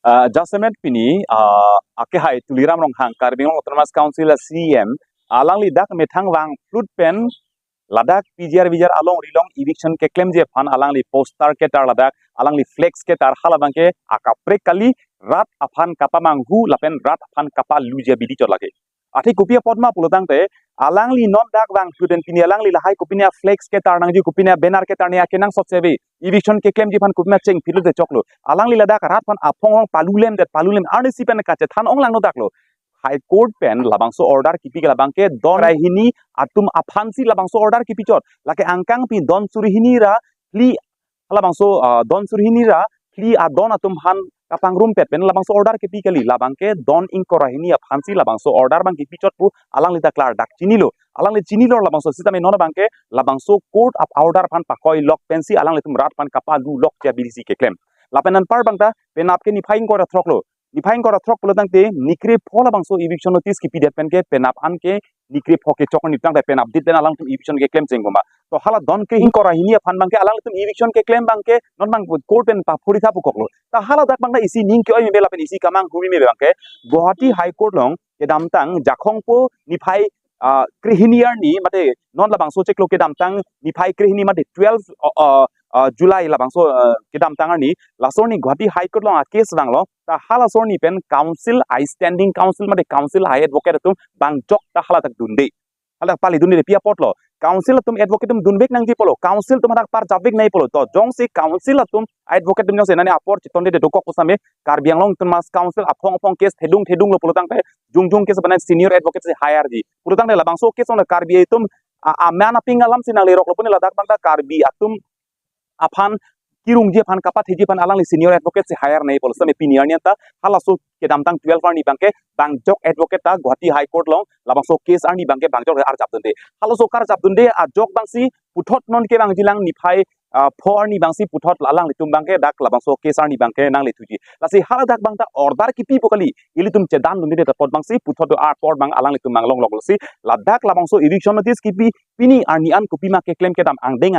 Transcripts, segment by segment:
Jasemet Pini ake hai tuliram rong hang Karbi Autonomous Council CM alang lidak metang wang flut pen ladak pijar bijar along rilong eviction ke claim je fan alang li poster ke tar ladak alang li flex ke tar halabang ke akapre kali rat afan kapa manghu lapen rat afan kapa luje bidi chot lage athi kupia podma pulutang te alang li non dak wang fluten pini alang li lahai kupina flex ke tar nang ji kupina banner ke tar ne akenang sot sebe eviction ke claim je fan kupina cheng pilu de choklo alang li ladak rat fan apong palulem det palulem arnisi pen kache than ong lang no daklo High Court pen labangso order kipi labangke don rahini atum afansi labangso order kipi chot lake angkang pi don surihini ra li labangso don surihini ra li adon atum han kapang room pet pen labangso order kipi kali labangke don inkorahini afansi labangso order bang kipi chot pu alang li daklar dak chinilo alang li chinilo labangso sitame non bangke labangso court of order pan pakoi lock pensi alang li tum rat pan kapa lu lock ja bilisi ke claim lapenan par bangta pen apke ni phaing kora throklo Nipain kora throk pulutang te nikre phola bangso eviction notice ki pdf pen ke penap an ke nikre phoke chokon nitang te penap dit pen alang tum eviction ke claim chengoma to hala don ke hin kora hinia phan bangke alang tum eviction ke claim bangke non bang court pen pa phuri tha pukoklo ta hala dak bangna isi ning ke oi me bela pen isi kamang humi me bangke Guwahati High Court long ke damtang jakhongpo nipai krihiniar ni mate non la bangso cheklo ke damtang nipai krihini mate 12 July la bangso ke damtang ni lasoni Guwahati High Court long a case banglo ta hala sorni pen council I standing council mate council high advocate tum bang jok ta hala tak dunde hala pali dunde pia potlo council tum advocate tum dunbek nang ji polo council tum hadak par jabek nai polo to jong si council tum advocate tum jong senani apor chitonde de dokok posame Karbi Anglong tum mas council apong case thedung lo polo tang pe jung case banai senior advocate se higher ji polo tang de la bangso case on Karbi tum amana pingalam sinang le rok lo pun la dak bang ta Karbi atum afan kirung je pan kapat heji pan alang li senior advocate se hire nei pol same piniar ni ta hala so ke damtang 12 arni bangke bang jok advocate ta Guwahati High Court long labang so case arni bangke bang jok ar jab dunde hala so kar jab dunde a jok bangsi puthot non ke bang jilang ni phai for ni bangsi puthot alang li tum bangke dak labang so case arni bangke nang li thuji lasi hala dak bang ta order ki pi pokali ili tum che dan dunde ta pot bangsi puthot ar port bang alang li tum bang long log si ladak labang so eviction notice ki pi pini arni an kupi ma ke claim ke dam angdeng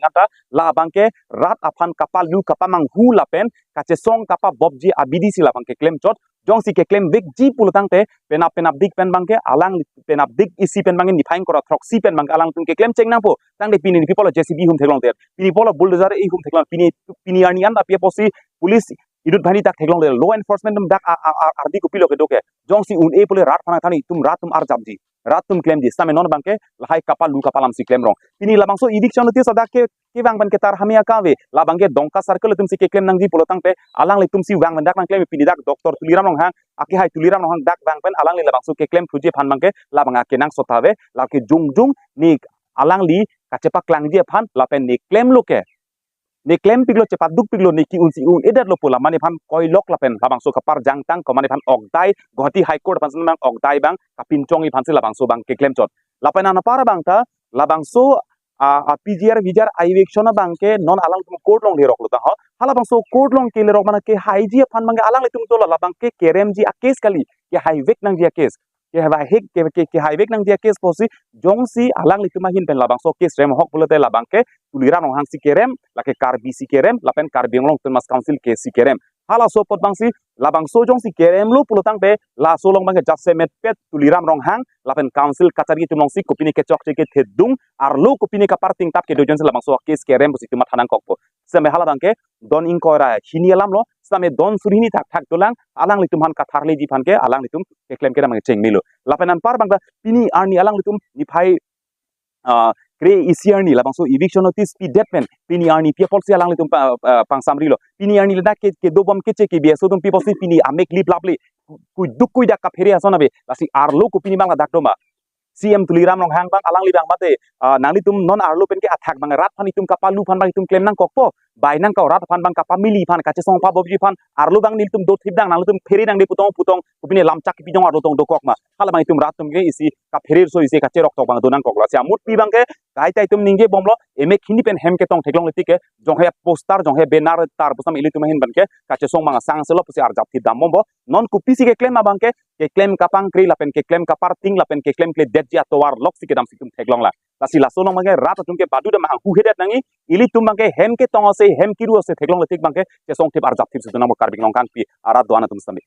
ata la bangke rat afan kapal lu kapamang hu lapen kache song kapa bobji abidi sila bangke claim chot jong si ke claim big ji pulutang te penap dik pen bangke alang penap dik isi pen bangin nifaing kora throk si pen bang alang tum ke claim cheng nang po tang de pini people JCB hum theklong der pini polo bulldozer e hum theklong pini arni an apia posi police idut bhani tak theklong der law enforcement tum dak ardi ko pilo ke doke jong si un e pole rat phana thani tum rat tum ar jabji rat tum claim di same non bangke lahai kapal lu kapalam si claim rong pini labang so eviction notice odak ke bang ban ke tar hamia kawe labang ke dongka circle tum si ke claim nang ji polotang pe alang le tum si wang bandak nang claim pini dak doktor tuliram rong hang aki hai tuliram rong hang dak bang pen alang le labang so ke claim thuje phan bangke labang ke nang sotave la ke jung ni alang li kacepa klang ji phan lapen ni claim loke ne claim piglo cepat duk piglo ne ki unsi un edat lo pula mane phan koi lok lapen labang so kapar jangtang ko mane phan ogdai Guwahati High Court pan bang ogdai bang kapin chongi phan se labang so bang ke claim chot lapen ana para bang ta labang so PGR vijar eviction bang ke non alang tum court long le rok lo ta hala bang so court long ke le rok mana ke haiji phan bang alang le tum to labang ke kerem ji a case kali ke highway nang ji a case ke highway nang dia case posi jong si alang li tumahin pen labang so case rem hok pulote labang ke tulira nong hang si kerem lake Karbi si kerem lapen Karbi Anglong Autonomous Council ke si kerem hala so pot bang si labang so jong si kerem lu pulotang pe la so long bang ke Jasemet pet tuliram rong hang lapen council katari tumong si kupini ke chok ke thedung ar lu kupini ka parting tap ke dojon se labang so case kerem posi tumat hanang kokpo same hala bang ke don inkoira hini alam lo same don surhini tak dolang alang li tumhan ka tharle ji phan ke alang li tum ke claim ke ramang cheng milo lapenan par bang pini arni alang li tum ni phai kre isiar ni labang so eviction notice pi det pen pini arni pia policy alang li tum pang samri lo pini arni la ke dobam ke che ke biaso tum pi policy pini amek lip lapli kui dak ka pheri asona be lasi arlo ku pini bang dak doma CM tuliram rong hang bang alang li bang mate nang li tum non arlo pen ke athak bang rat phan itum kapalu phan bang itum claim nang kokpo bai nang ka rat phan bang kapamili phan kache song pa bobji phan arlo bang nil tum do thip dang nang tum pheri nang de putong kupine lamchak pi jong arlo tong do kok ma hala bang itum rat tum ke isi ka pheri so isi ka cherok tok bang do nang kokla sia mut pi bang ke kai tai tum ningge bomlo eme khini pen hem ke tong theklong leti ke jong he poster jong he banner tar pusam ili tum hin ban ke kache song bang sang selo pusi ar jap thi dam bombo non kupi si ke claim ma bang ke claim kapang kri lapen ke claim kapar ting lapen ke claim ke det ji atowar lok si ke dam sikum theklong la lasi laso long bangke rat tum ke badu da mahang huhedat nangi ili tum bangke hem ke tong ase hem kiru ase theklong letik bangke che song tip arjap tip sudana mo Karbi long kang pi arat doana tum sami